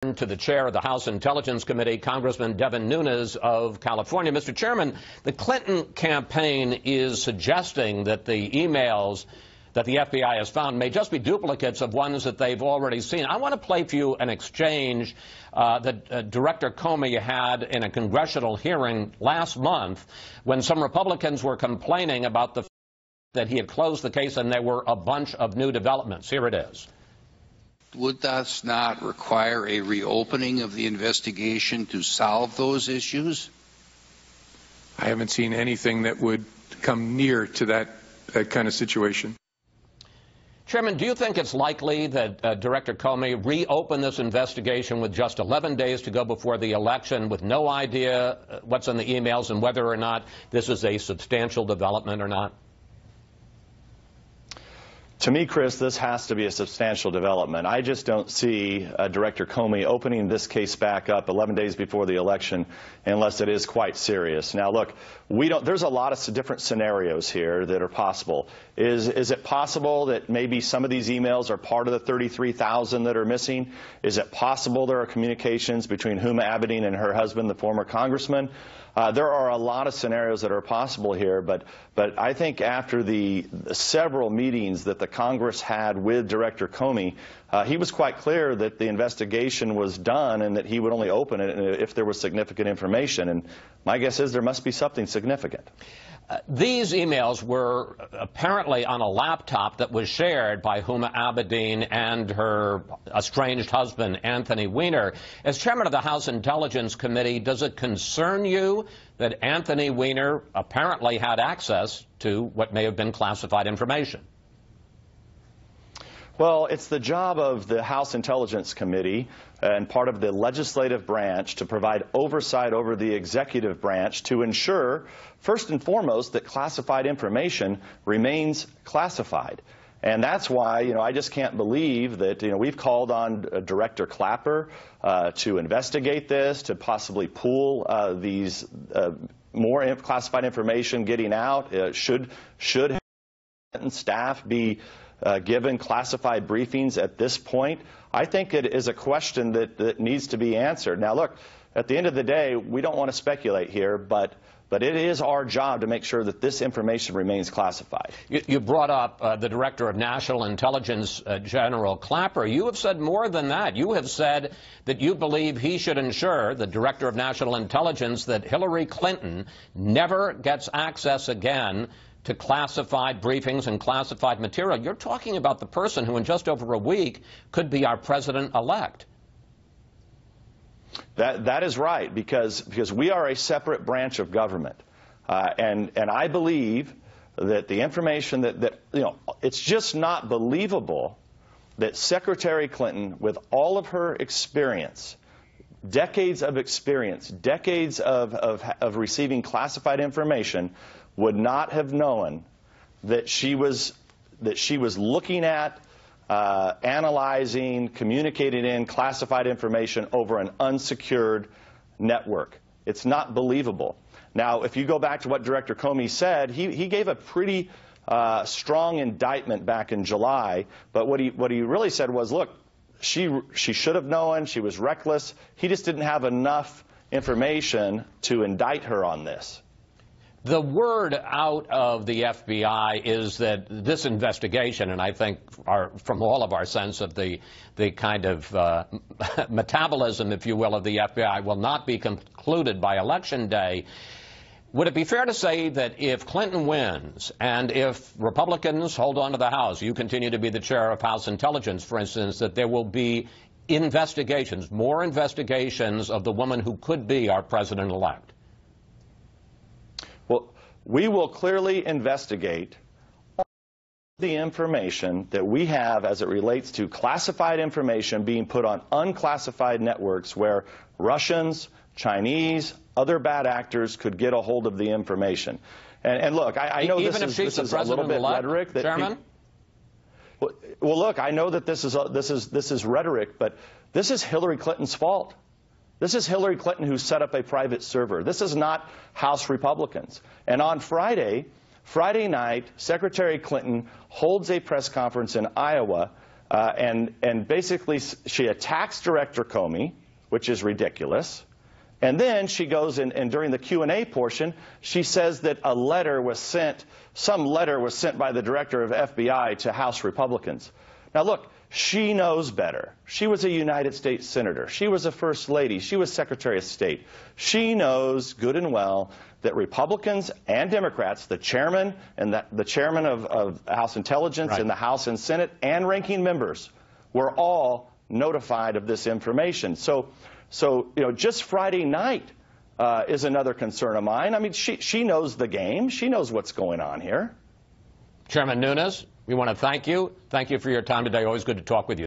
To the chair of the House Intelligence Committee, Congressman Devin Nunes of California. Mr. Chairman, the Clinton campaign is suggesting that the emails that the FBI has found may just be duplicates of ones that they've already seen. I want to play for you an exchange that Director Comey had in a congressional hearing last month when some Republicans were complaining about the fact that he had closed the case and there were a bunch of new developments. Here it is. Would that not require a reopening of the investigation to solve those issues? I haven't seen anything that would come near to that kind of situation. Chairman, do you think it's likely that Director Comey reopen this investigation with just 11 days to go before the election with no idea what's in the emails and whether or not this is a substantial development or not? To me, Chris, this has to be a substantial development. I just don't see Director Comey opening this case back up 11 days before the election unless it is quite serious. Now, look, there's a lot of different scenarios here that are possible. Is it possible that maybe some of these emails are part of the 33,000 that are missing? Is it possible there are communications between Huma Abedin and her husband, the former congressman? There are a lot of scenarios that are possible here, but I think after the several meetings that the Congress had with Director Comey, he was quite clear that the investigation was done and that he would only open it if there was significant information. And my guess is there must be something significant. These emails were apparently on a laptop that was shared by Huma Abedin and her estranged husband, Anthony Weiner. As chairman of the House Intelligence Committee, does it concern you that Anthony Weiner apparently had access to what may have been classified information? Well, it's the job of the House Intelligence Committee and part of the legislative branch to provide oversight over the executive branch to ensure, first and foremost, that classified information remains classified. And that's why, I just can't believe that, we've called on Director Clapper to investigate this, to possibly pool these more classified information getting out. Should staff be given classified briefings at this point? I think it is a question that needs to be answered. Now, look, at the end of the day, we don't want to speculate here, but it is our job to make sure that this information remains classified. You brought up the Director of National Intelligence, General Clapper. You have said more than that. You have said that you believe he should ensure, the Director of National Intelligence, that Hillary Clinton never gets access again to classified briefings and classified material. You're talking about the person who in just over a week could be our president-elect. That is right, because we are a separate branch of government. And I believe that the information it's just not believable that Secretary Clinton, with all of her experience, decades of experience, decades of receiving classified information, would not have known that she was looking at, analyzing, communicating in classified information over an unsecured network. It's not believable. Now, if you go back to what Director Comey said, he gave a pretty strong indictment back in July, but what he really said was, look, she should have known, she was reckless. He just didn't have enough information to indict her on this. The word out of the FBI is that this investigation, and I think from all of our sense of the kind of metabolism, if you will, of the FBI, will not be concluded by Election Day. Would it be fair to say that if Clinton wins and if Republicans hold on to the House, you continue to be the chair of House Intelligence, for instance, that there will be investigations, more investigations of the woman who could be our president-elect? Well, we will clearly investigate all the information that we have as it relates to classified information being put on unclassified networks where Russians, Chinese, other bad actors could get a hold of the information. And look, I know this is a little bit rhetoric. Chairman? Well, look, I know that this is rhetoric, but this is Hillary Clinton's fault. This is Hillary Clinton who set up a private server. This is not House Republicans. And on Friday night, Secretary Clinton holds a press conference in Iowa And basically she attacks Director Comey, which is ridiculous. And then she goes and during the Q&A portion, she says that some letter was sent by the director of FBI to House Republicans. Now look, she knows better. She was a United States Senator. She was a First Lady. She was Secretary of State. She knows good and well that Republicans and Democrats, the chairman and the chairman of House Intelligence and the House and Senate and ranking members were all notified of this information. So just Friday night is another concern of mine. I mean, she knows the game. She knows what's going on here. Chairman Nunes, we want to thank you. Thank you for your time today. Always good to talk with you.